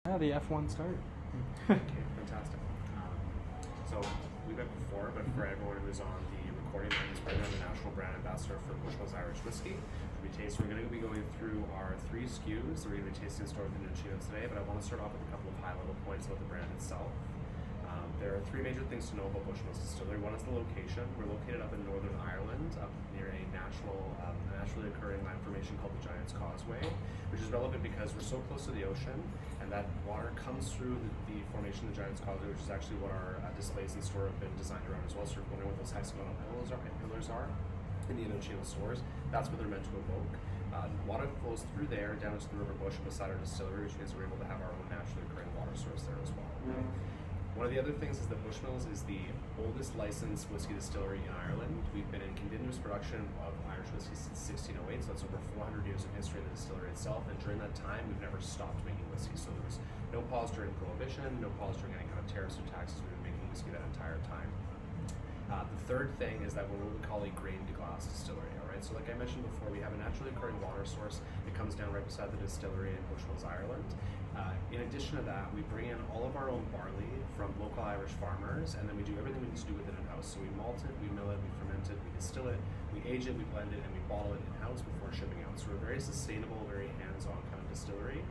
The F1 start. Okay, fantastic. So we met before, but for everyone who's on the recording, my name is Brendan. I'm the national brand ambassador for Bushmills Irish Whiskey. We're going to be going through our 3 SKUs that we're going to be tasting in store with Indochino today, but I want to start off with a couple of high-level points about the brand itself. There are 3 major things to know about Bushmills Distillery. One is the location. We're located up in Northern Ireland, up near a naturally occurring land formation called the Giant's Causeway, which is relevant because we're so close to the ocean, and that water comes through the formation of the Giant's Causeway, which is actually what our displays in store have been designed around as well. So if you're wondering what those hexagonal pillars are in the Indochino stores, that's what they're meant to evoke. Water flows through there down into the River Bush beside our distillery, which means we're able to have our own naturally occurring water source there as well. One of the other things is that Bushmills is the oldest licensed whiskey distillery in Ireland. We've been in continuous production of Irish whiskey since 1608, so that's over 400 years of history in the distillery itself, and during that time we've never stopped making whiskey. So there was no pause during Prohibition, no pause during any kind of tariffs or taxes. We've been making whiskey that entire time. The third thing is that we're what we call a grain to glass distillery. Alright, so like I mentioned before, we have a naturally occurring water source that comes down right beside the distillery in Bushmills, Ireland. In addition to that, we bring in all of our own barley from local Irish farmers, and then we do everything we need to do with it in-house. So we malt it, we mill it, we ferment it, we distill it, we age it, we blend it, and we bottle it in-house before shipping out. So we're a very sustainable, very hands-on kind of distillery,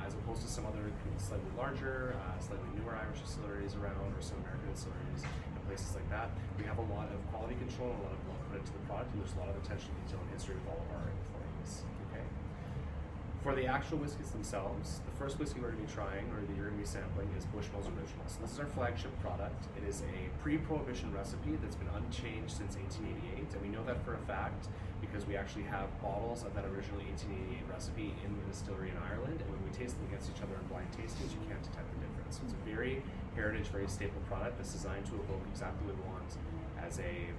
as opposed to some other slightly larger, slightly newer Irish distilleries around, or some American distilleries and places like that. We have a lot of quality control and a lot of love put into the product, and there's a lot of attention to detail and history with all of our employees. Okay. For the actual whiskeys themselves, the first whiskey we're going to be trying, or that you're going to be sampling, is Bushmills Original. So this is our flagship product. It is a pre-prohibition recipe that's been unchanged since 1888, and we know that for a fact because we actually have bottles of that original 1888 recipe in the distillery in Ireland, and when we taste them against each other in blind tastings, you can't detect the difference. So it's a very heritage, very staple product that's designed to evoke exactly what we want as a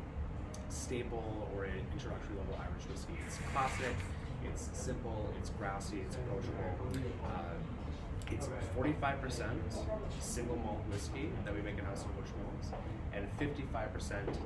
staple or an introductory level Irish whiskey. It's classic. It's simple, it's grassy, it's approachable. It's 45% single malt whiskey that we make in-house at Bushmills, and 55%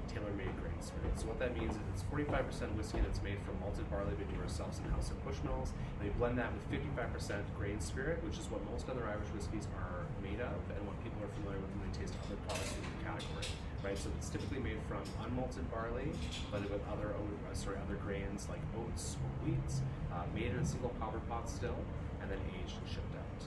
tailor-made grain spirit. So what that means is it's 45% whiskey that's made from malted barley we do ourselves in-house at Bushmills, and we blend that with 55% grain spirit, which is what most other Irish whiskeys are made of, and what people are familiar with when they taste other products in the category. Right, so it's typically made from unmalted barley, blended with other grains like oats or wheat, made in a single copper pot still, and then aged and shipped out.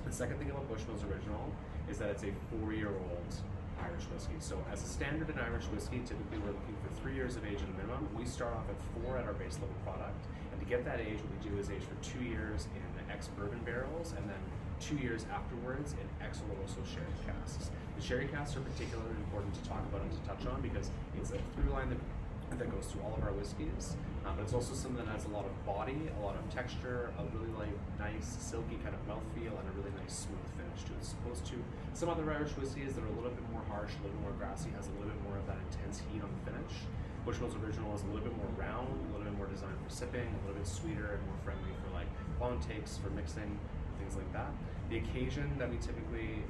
The second thing about Bushmills Original is that it's a 4-year-old Irish whiskey. So as a standard in Irish whiskey, typically we're looking for 3 years of age at a minimum. We start off at 4 at our base level product, and to get that age, what we do is age for 2 years in ex-bourbon barrels, and then 2 years afterwards in ex-Oloroso sherry casks. The sherry casks are particularly important to talk about and to touch on because it's a through line that goes through all of our whiskeys, but it's also something that has a lot of body, a lot of texture, a really nice silky kind of mouthfeel, and a really nice smooth finish to it. As opposed to some other Irish whiskeys that are a little bit more harsh, a little more grassy, has a little bit more of that intense heat on the finish. Bushmills Original is a little bit more round, a little bit more designed for sipping, a little bit sweeter and more friendly for like long takes, for mixing, things like that. The occasion that we typically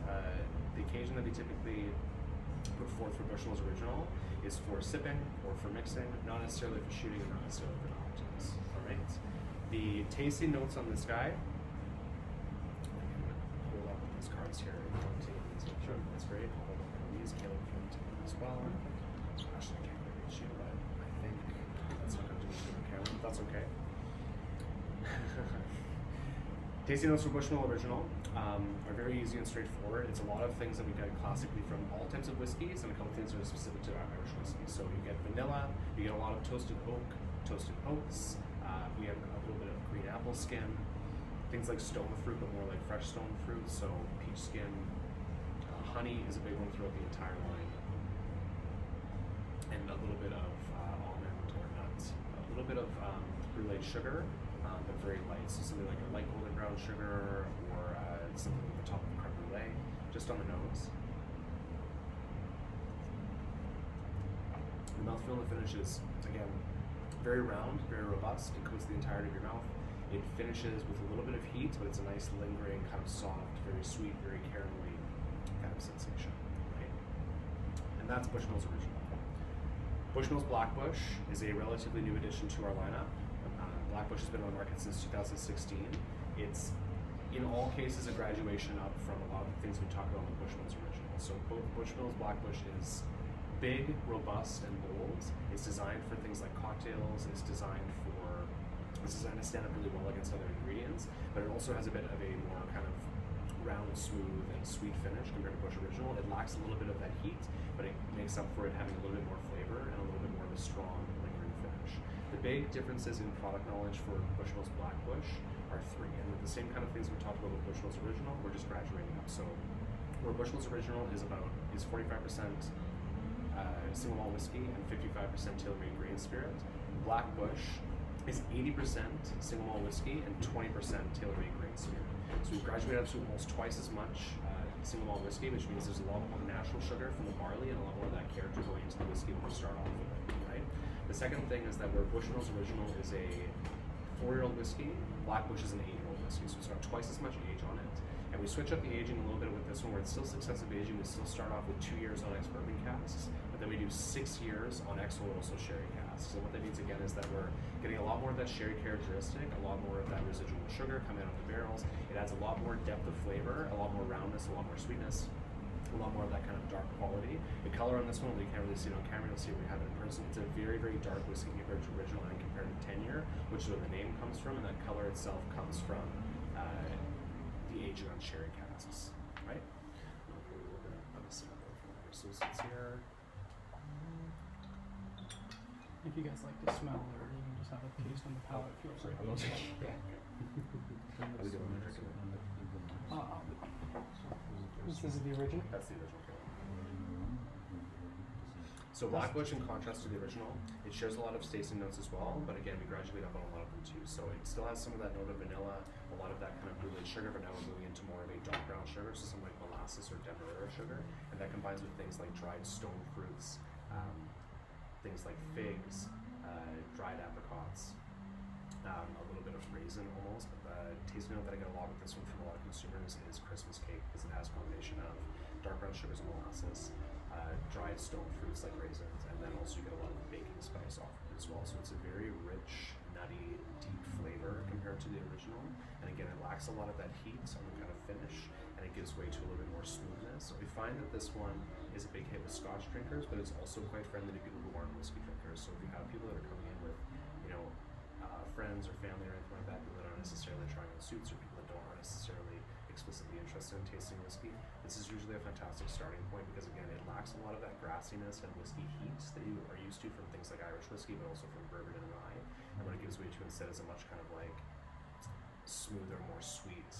put forth for Bushmills Original is for sipping or for mixing, not necessarily for shooting and not necessarily for cocktails. All right. The tasting notes on this guy. I'm going to pull up these cards here. Sure, that's great. I'll hold up these. Caleb can take them as well. Actually, I can't really reach you, but I think that's not going to do it on camera. That's okay. Tasting notes for Bushmill Original are very easy and straightforward. It's a lot of things that we get classically from all types of whiskeys, and a couple things that are specific to Irish whiskey. So you get vanilla, you get a lot of toasted oak, toasted oats. We have a little bit of green apple skin, things like stone fruit, but more like fresh stone fruit. So peach skin, honey is a big one throughout the entire line, and a little bit of almond or nut, a little bit of brulee sugar. But very light, so something like a light golden brown sugar or something at the top of the creme brulee, just on the nose. The mouthfeel and the finish is, again, very round, very robust. It coats the entirety of your mouth. It finishes with a little bit of heat, but it's a nice lingering, kind of soft, very sweet, very caramelly kind of sensation. Right? And that's Bushmills Original. Bushmills Blackbush is a relatively new addition to our lineup. Blackbush has been on the market since 2016. It's in all cases, a graduation up from a lot of the things we talked about with Bushmills Original. So both Bushmills Black Bush is big, robust, and bold. It's designed for things like cocktails. It's designed to stand up really well against other ingredients, but it also has a bit of a more kind of round, smooth, and sweet finish compared to Bush Original. It lacks a little bit of that heat, but it makes up for it having a little bit more flavor and a little bit more of a strong, lingering finish. The big differences in product knowledge for Bushmills Black Bush are three, and the same kind of things we talked about with Bushmills Original, we're just graduating up. So where Bushmills Original is 45% single malt whiskey and 55% tailor-made grain spirit, Black Bush is 80% single malt whiskey and 20% tailor-made grain spirit. So we've graduated up to almost twice as much single malt whiskey, which means there's a lot more natural sugar from the barley and a lot more of that character going into the whiskey when we start off with it, right? The second thing is that where Bushmills Original is a 4-year-old whiskey, Black Bush is an 8-year-old whiskey, so it's got twice as much age on it. And we switch up the aging a little bit with this one, where it's still successive aging. We still start off with 2 years on ex-bourbon casks, but then we do 6 years on ex-Oloroso sherry casks. So what that means again is that we're getting a lot more of that sherry characteristic, a lot more of that residual sugar coming out of the barrels. It adds a lot more depth of flavor, a lot more roundness, a lot more sweetness, a lot more of that kind of dark quality. The color on this one, we can't really see it on camera, you'll see it when we have it in person. It's a very, very dark whiskey compared to original and compared to 10-year, which is where the name comes from, and that color itself comes from the aging on sherry casks, right? I'll put a little bit of a sample from our associates here. If you guys like to smell, or you can just have a taste on the palate, feel free. I will take it. Yeah. How we doing? This is the original? That's the original. So Black Bush, in contrast to the original, it shares a lot of tasting notes as well, but again, we graduate up on a lot of them too. So it still has some of that note of vanilla, a lot of that kind of blue sugar, but now we're moving into more of a dark brown sugar, so something like molasses or demerara sugar, and that combines with things like dried stone fruits, things like figs, dried apricots, a little bit of raisin almost. But the tasting note that I get a lot with this one from a lot of consumers is Christmas cake, because it has a combination of dark brown sugars and molasses, dried stone fruits like raisins, and then also you get a lot of baking spice off of it as well. So it's a very rich, nutty, deep flavor compared to the original. And again, it lacks a lot of that heat on the kind of finish, and it gives way to a little bit more smoothness. So we find that this one is a big hit with Scotch drinkers, but it's also quite friendly to people who aren't whiskey drinkers. So if you have people that are coming in with, friends or family or anything like that, people that aren't necessarily trying on suits, or people that aren't necessarily explicitly interested in tasting whiskey, this is usually a fantastic starting point, because again, it lacks a lot of that grassiness and whiskey heat that you are used to from things like Irish whiskey, but also from bourbon and rye. And what it gives way to instead is a much kind of like smoother, more sweet,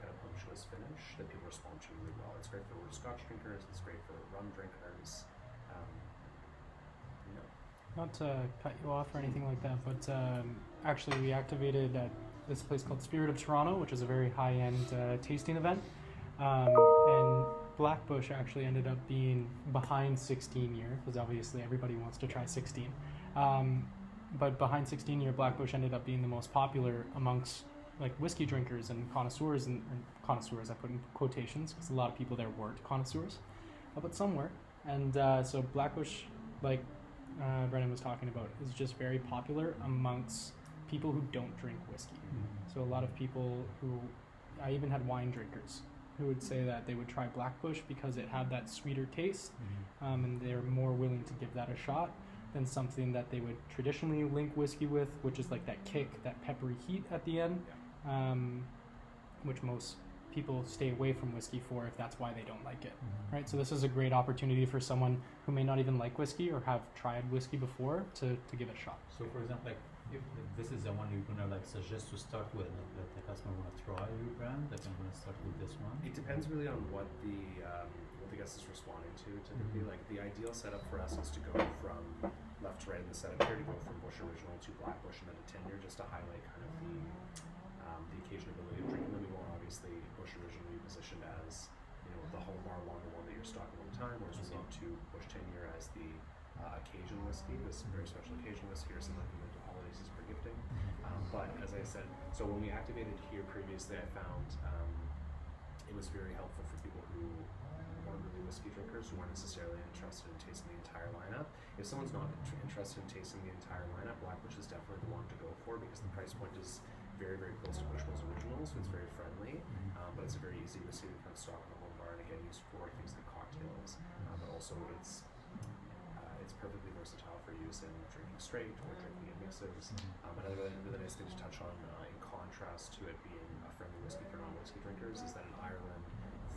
kind of unctuous finish that people respond to really well. It's great for Scotch drinkers, it's great for rum drinkers. Not to cut you off or anything like that, but actually we activated at this place called Spirit of Toronto, which is a very high-end tasting event. And Black Bush actually ended up being behind 16 year, because obviously everybody wants to try 16. But behind 16 year, Black Bush ended up being the most popular amongst like whiskey drinkers and connoisseurs, and connoisseurs I put in quotations, because a lot of people there weren't connoisseurs, but some were. And so Black Bush, like Brennan was talking about, is just very popular amongst people who don't drink whiskey. Mm-hmm. So a lot of people who, I even had wine drinkers who would say that they would try Black Bush because it had that sweeter taste, and they're more willing to give that a shot than something that they would traditionally link whiskey with, which is like that kick, that peppery heat at the end, which most people stay away from whiskey for if that's why they don't like it, right? So this is a great opportunity for someone who may not even like whiskey or have tried whiskey before to give it a shot. So for example, like if this is the one you're gonna like suggest to start with, like the customer wanna try your brand, like I'm gonna start with this one. It depends really on what the guest is responding to. Typically, like the ideal setup for us is to go from left to right in the setup here, to go from Bush Original to Black Bush and then to 10-year, just to highlight kind of the occasionability of drinking them. We won't obviously Bush Original be positioned as the home bar one, the one that you're stocking all the time, whereas we want to Bush 10-year as the occasion whiskey, this very special occasion whiskey, or something like the holidays is for gifting. But as I said, so when we activated here previously, I found it was very helpful for people who weren't really whiskey drinkers, who weren't necessarily interested in tasting the entire lineup. If someone's not interested in tasting the entire lineup, Black Bush is definitely the one to go for, because the price point is very, very close to Bushmills Original, so it's very friendly, but it's a very easy whiskey to kind of stock in the home bar and again used for things like cocktails, but also it's perfectly versatile for use in drinking straight or drinking in mixes. Another really nice thing to touch on in contrast to it being a friendly whiskey for non-whiskey drinkers is that in Ireland,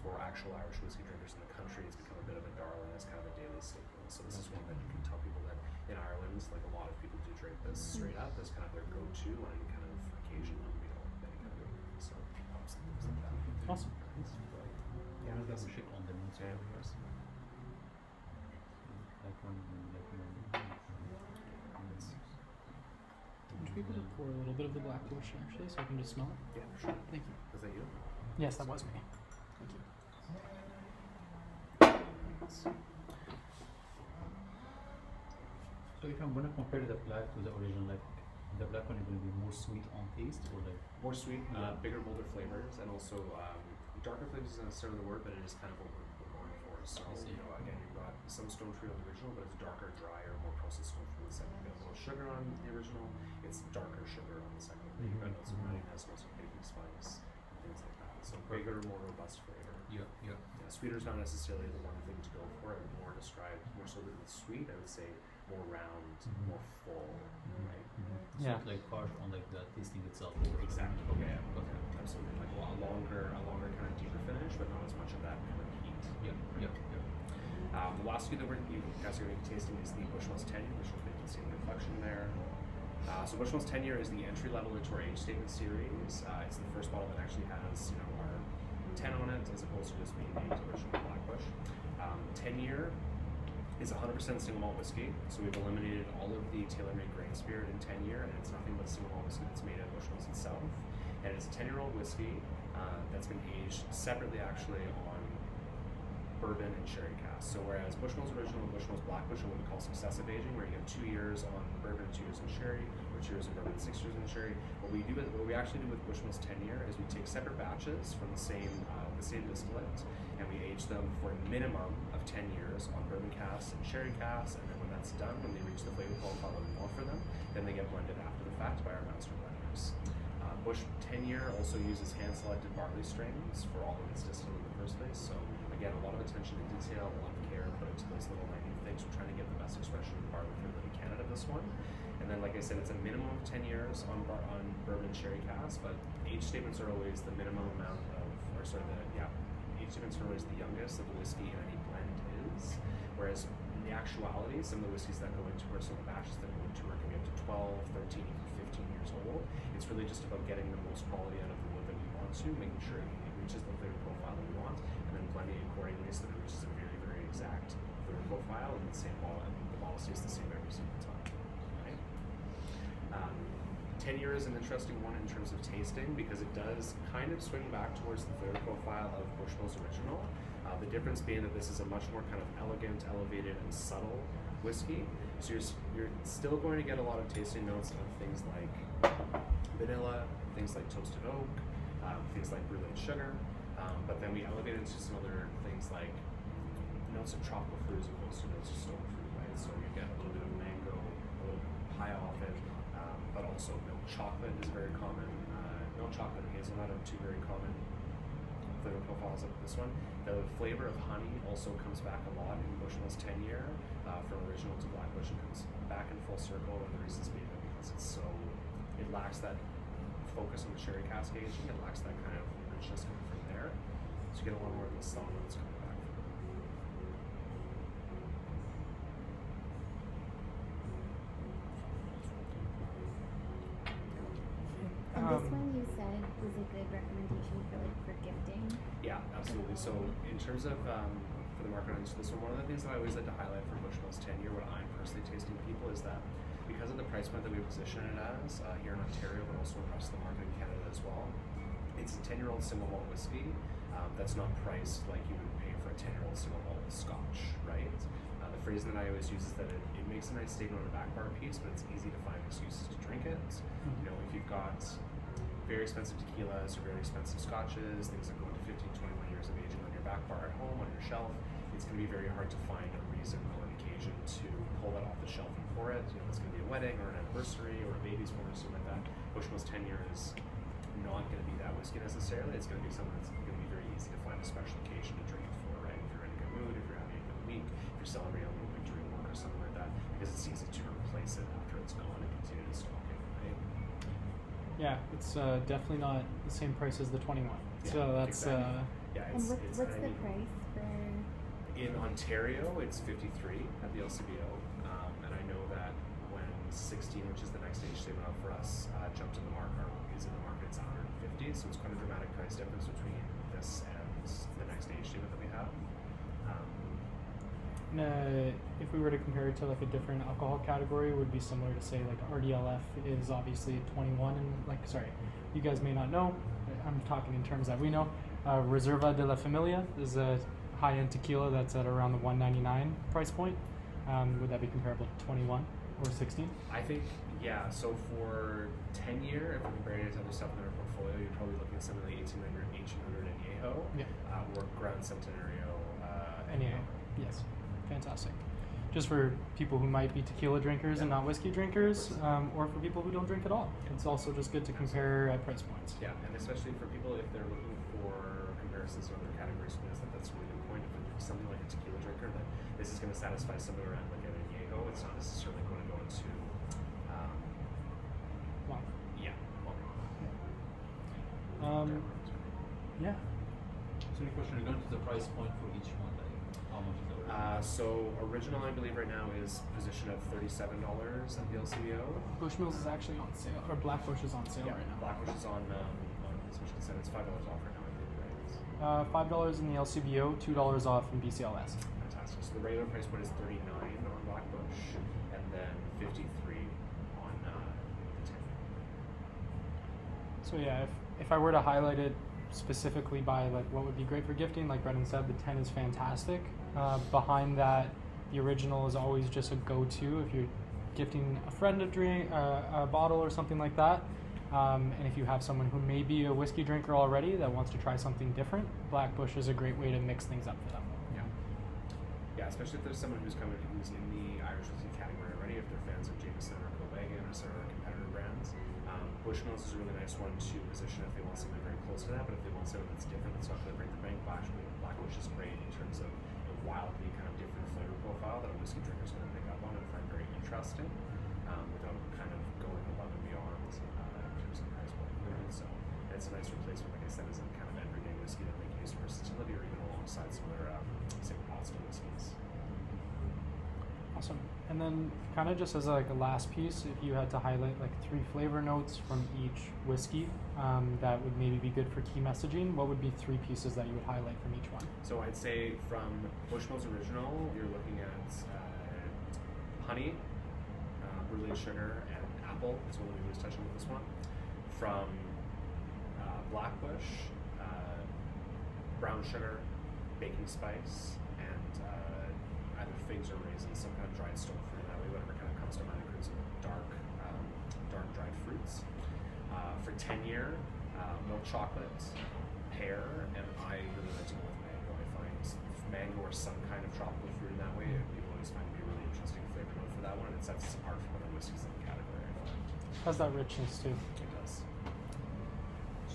for actual Irish whiskey drinkers in the country, it's become a bit of a darling as kind of a daily staple. So this is one that you can tell people that in Ireland, like a lot of people do drink this straight up as kind of their go-to on any kind of occasion or meal that you kind of do. So things like that. Awesome. Yeah, that's a shit on the notes. Yeah. Would you be able to pour a little bit of the Black Bush actually, so I can just smell it? Yeah, sure. Thank you. Was that you? Yes, that was me. Thank you. So if I'm gonna compare the black to the original, like the black one is gonna be more sweet on taste, or like More sweet, bigger, bolder flavors, and also darker flavors isn't necessarily the word, but it is kind of what we're going for. So, I see. Again, you've got some stone fruit on the original, but it's darker, drier, more processed stone fruit on the second. You've got a little sugar on the original, it's darker sugar on the second. You've got notes of nuttiness, notes of baking spice, and things like that. So, bigger, more robust flavor. yeah. Sweeter's not necessarily the one thing to go for. I would more so than the sweet, I would say more round, more full, right? So Yeah. it's like harsh on like the tasting itself. Exactly. Okay. Okay. Absolutely. Like a longer kind of deeper finish, but not as much of that kind of heat. Yeah. The last two that you guys are going to be tasting is the Bushmills 10 year, which you can see in the reflection there. So Bushmills 10 year is the entry level into our age statement series. It's the first bottle that actually has our 10 on it, as opposed to just being named original Black Bush. 10 year is 100% single malt whiskey, so we've eliminated all of the tailor-made grain spirit in 10 year, and it's nothing but single malt whiskey that's made at Bushmills itself. And it's a 10-year-old whiskey that's been aged separately, actually, on bourbon and sherry casks. So whereas Bushmills Original and Bushmills Black Bush are what we call successive aging, where you have 2 years on bourbon, 2 years in sherry, or 2 years in bourbon, 6 years in sherry. What we actually do with Bushmills 10 year is we take separate batches from the same distillate, and we age them for a minimum of 10 years on bourbon casks and sherry casks, and then when that's done, when they reach the flavor profile that we want for them, then they get blended after the fact by our master blenders. Bush 10 year also uses hand-selected barley strains for all of its distillate in the first place, so again, a lot of attention to detail, a lot of care put into those little minute things. We're trying to get the best expression of barley flavor that we can out of this one. And then, like I said, it's a minimum of 10 years on bourbon sherry casks, but age statements are always the minimum amount of, age statements are always the youngest that the whiskey in any blend is. Whereas in the actuality, some of the whiskeys that go into, or some of the batches that go into, are going to be up to 12, 13, even 15 years old. It's really just about getting the most quality out of the wood that we want to, making sure it reaches the flavor profile that we want, and then blending it accordingly so that it reaches a very, very exact flavor profile, and the bottle stays the same every single time. Right? 10 year is an interesting one in terms of tasting because it does kind of swing back towards the flavor profile of Bushmills Original. The difference being that this is a much more kind of elegant, elevated, and subtle whiskey. So you're still going to get a lot of tasting notes of things like vanilla, things like toasted oak, things like brulee sugar, but then we elevate it to some other things like notes of tropical fruit as opposed to notes of stone fruit, right? So you get a little bit of mango, a little bit of high off it, but also milk chocolate is very common. Milk chocolate and hazelnut are two very common flavor profiles of this one. The flavor of honey also comes back a lot in Bushmills 10 year, from original to Black Bush. It comes back in full circle, and the reasons being that because it lacks that focus on the sherry cask aging, it lacks that kind of richness coming from there. So you get a lot more of the subtle notes coming back from it. And this one you said was a good recommendation for gifting. Yeah, absolutely. So in terms of for the market audience, this one of the things that I always like to highlight for Bushmills 10 year, what I'm personally tasting to people is that because of the price point that we position it as here in Ontario, but also in the rest of the market in Canada as well, it's a 10-year-old single malt whiskey that's not priced like you would pay for a 10-year-old single malt Scotch, right? The phrase that I always use is that it makes a nice statement on a back bar piece, but it's easy to find excuses to drink it. You know, if you've got very expensive tequilas or very expensive scotches, things that go into 15, 21 years of aging on your back bar at home, on your shelf, it's going to be very hard to find a reason or an occasion occasion to pull that off the shelf and pour it. You know, it's going to be a wedding or an anniversary or a baby's born or something like that. Bushmills 10 year is not going to be that whiskey necessarily. It's going to be something that's going to be very easy to find a special occasion to drink it for, right? If you're in a good mood, if you're having a good week, if you're celebrating a little bit during work or something like that, because it's easy to replace it after it's gone and continue to stock it, right? Yeah, it's definitely not the same price as the 21. Yeah, so that's exactly. Yeah, And what's the I mean, price for? in Ontario, it's 53 at the LCBO, and I know that when 16, which is the next age statement up for us, jumped in the market, or is in the market, it's 150. So it's quite a dramatic price difference between this and the next age statement that we have. if we were to compare it to like a different alcohol category, it would be similar to say like RDLF is obviously 21, and like, sorry, you guys may not know, I'm talking in terms that we know. Reserva de la Familia is a high-end tequila that's at around the $199 price point. Would that be comparable to 21 or 16? I think, yeah, so for 10 year, if we're comparing it to other stuff in our portfolio, you're probably looking at something like 1800 Añejo, Yeah. or Gran Centenario Añejo. Yes, fantastic. Just for people who might be tequila drinkers and not whiskey drinkers, or for people who don't drink at all. It's also just good to compare at price points. Yeah, and especially for people if they're looking for comparisons to other categories, that's a really good point. If it's something like a tequila drinker, that this is going to satisfy something around like an Añejo, it's not necessarily going to go into Wow. yeah. Yeah. So the question regarding to the price point for each one, like how much is the So original, I believe right now is positioned at $37 at the LCBO. Bushmills is actually on sale, or Blackbush is on sale right now. Blackbush is on Switch Consent. It's $5 off right now, I think, right? $5 in the LCBO, $2 off in BCLS. Fantastic. So the regular price point is $39 on Blackbush, and then $53 on the 10. So yeah, if I were to highlight it specifically by like what would be great for gifting, like Brendan said, the 10 is fantastic. Behind that, the original is always just a go-to if you're gifting a friend a drink, a bottle or something like that. And if you have someone who may be a whiskey drinker already that wants to try something different, Blackbush is a great way to mix things up for them. Yeah, especially if there's someone who's in the Irish whiskey category already, if they're fans of Jameson or Copenhagen or some of our competitor brands. Bushmills is a really nice one to position if they want something very close to that, but if they want something that's different, that's not going to break the bank, Blackbush is great in terms of a wildly kind of different flavor profile that a whiskey drinker is going to pick up on and find very interesting, without kind of going above and beyond in terms of price point. So it's a nice replacement, like I said, as a kind of everyday whiskey that they can use versatility or even alongside some other say pasta whiskeys. Awesome. And then kind of just as like a last piece, if you had to highlight like 3 flavor notes from each whiskey that would maybe be good for key messaging, what would be 3 pieces that you would highlight from each one? So I'd say from Bushmills Original, you're looking at honey, brulee sugar, and apple is what we was touching with this one. From Blackbush, brown sugar, baking spice, and either figs or raisins, some kind of dried stone fruit. That way, whatever kind of comes to mind in terms of dark dried fruits. For 10 year, milk chocolate, pear, and I really like to go with mango. I find mango or some kind of tropical fruit in that way, people always find to be a really interesting flavor note for that one, and it sets us apart from other whiskeys in the category, I find. Has that richness too. It does.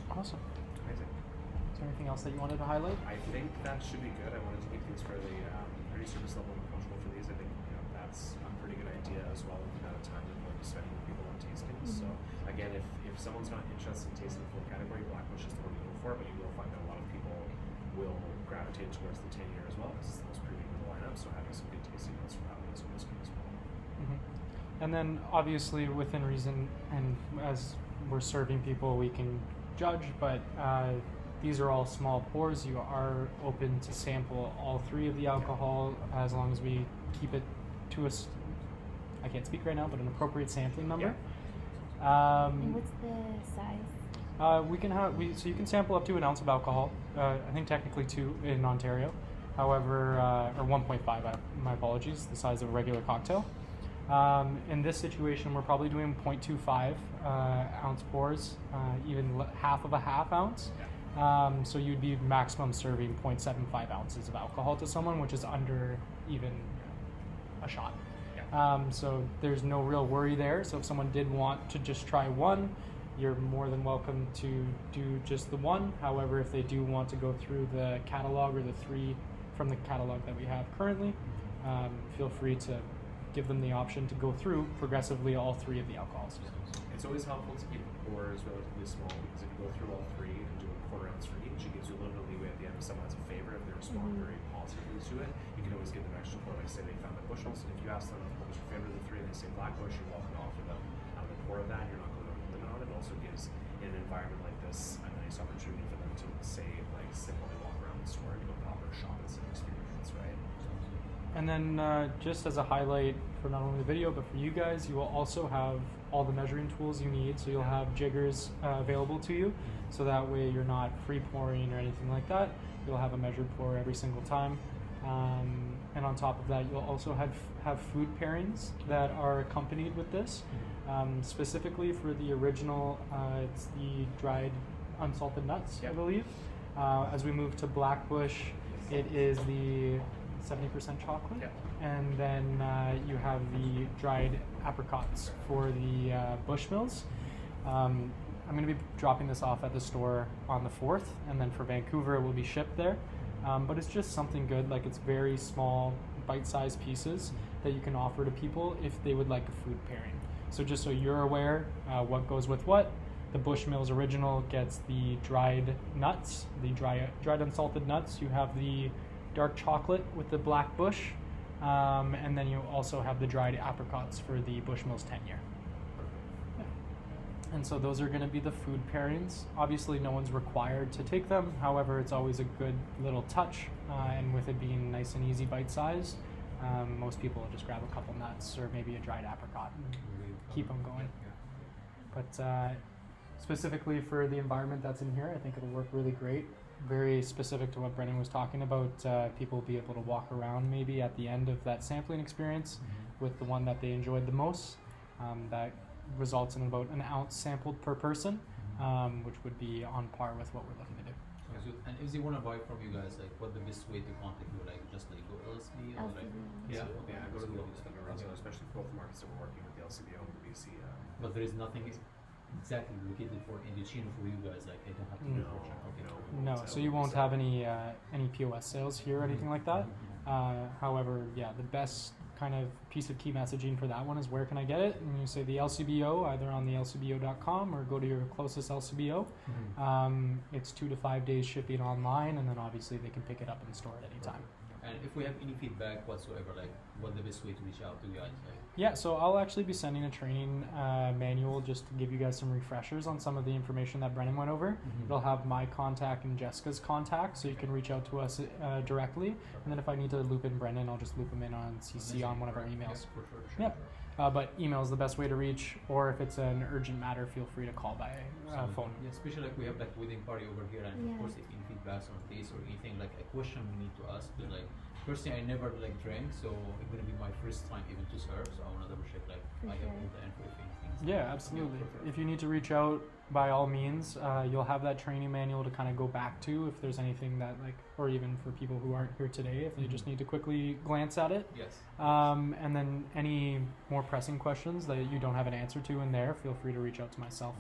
Awesome. Amazing. Is there anything else that you wanted to highlight? I think that should be good. I wanted to keep things fairly pretty surface level and approachable for these. I think that's a pretty good idea as well with the amount of time we're going to be spending with people on tastings. So again, if someone's not interested in tasting the full category, Blackbush is the one to go for, but you will find that a lot of people will gravitate towards the 10 year as well because it's the most premium in the lineup. So having some good tasting notes from that one is always good as well. And then obviously within reason, and as we're serving people, we can judge, but these are all small pours. You are open to sample all 3 of the alcohol as long as we keep it to I can't speak right now, but an appropriate sampling number. And what's the size? We can so you can sample up to an ounce of alcohol. I think technically 2 in Ontario. However, or 1.5. My apologies. The size of a regular cocktail. In this situation, we're probably doing 0.25 ounce pours, even half of a half ounce. So you'd be maximum serving 0.75 ounces of alcohol to someone, which is under even a shot. Yeah. So there's no real worry there. So if someone did want to just try one, you're more than welcome to do just the one. However, if they do want to go through the catalog or the 3 from the catalog that we have currently, feel free to give them the option to go through progressively all 3 of the alcohols. It's always helpful to keep the pours relatively small, because if you go through all 3 and do a quarter ounce for each, it gives you a little bit of leeway at the end if someone has a favorite, if they respond very positively to it, you can always give them extra pour. Like say they found the Bushmills, and if you ask them what was your favorite of the 3 and they say Black Bush, you're welcome to offer them the pour of that. You're not going to limit on it. It also gives, in an environment like this, a nice opportunity for them to say, like, sit while they walk around the store and go pop their shop as an experience, right? And then just as a highlight for not only the video but for you guys, you will also have all the measuring tools you need. So you'll have jiggers available to you, so that way you're not free pouring or anything like that. You'll have a measured pour every single time. And on top of that, you'll also have food pairings that are accompanied with this. Specifically for the original, it's the dried unsalted nuts, I believe. As we move to Black Bush, it is the 70% chocolate, and then you have the dried apricots for the Bushmills. I'm going to be dropping this off at the store on the 4th, and then for Vancouver it will be shipped there. But it's just something good, like it's very small, bite-sized pieces that you can offer to people if they would like a food pairing. So just so you're aware what goes with what, the Bushmills original gets the dried nuts, the dried unsalted nuts. You have the dark chocolate with the Black Bush, and then you also have the dried apricots for the Bushmills 10-year. Yeah. And so those are going to be the food pairings. Obviously no one's required to take them, however it's always a good little touch, and with it being nice and easy bite size, most people will just grab a couple nuts or maybe a dried apricot and keep them going. But specifically for the environment that's in here, I think it'll work really great. Very specific to what Brendan was talking about. People will be able to walk around maybe at the end of that sampling experience with the one that they enjoyed the most. That results in about an ounce sampled per person, which would be on par with what we're looking to do. So, and if they want to buy from you guys, like what the best way to contact you? Like just like go LSB or like Go to the local stuff around, especially for both the markets that we're working with, the LCBO and the BC. But there is nothing exactly located for Indochino for you guys. Like I don't have to do No, so you won't have any POS sales here or anything like that. However, the best kind of piece of key messaging for that one is where can I get it? And you say the LCBO, either on the lcbo.com or go to your closest LCBO. It's 2 to 5 days shipping online, and then obviously they can pick it up in the store at any time. And if we have any feedback whatsoever, like what's the best way to reach out to you guys? Like, yeah, so I'll actually be sending a training manual just to give you guys some refreshers on some of the information that Brennan went over. It'll have my contact and Jessica's contact, so you can reach out to us directly. And then if I need to loop in Brendan, I'll just loop him in on CC on one of our emails. Yep. But email is the best way to reach, or if it's an urgent matter, feel free to call by phone. Yeah, especially like we have like wedding party over here, and of course if any feedbacks on this or anything like a question we need to ask, but like personally I never like drank, so it's gonna be my first time even to serve, so I wanna double check like I have all the info if anything. Yeah, absolutely. If you need to reach out, by all means, you'll have that training manual to kind of go back to if there's anything that like, or even for people who aren't here today, if they just need to quickly glance at it. Yes. And then any more pressing questions that you don't have an answer to in there, feel free to reach out to myself.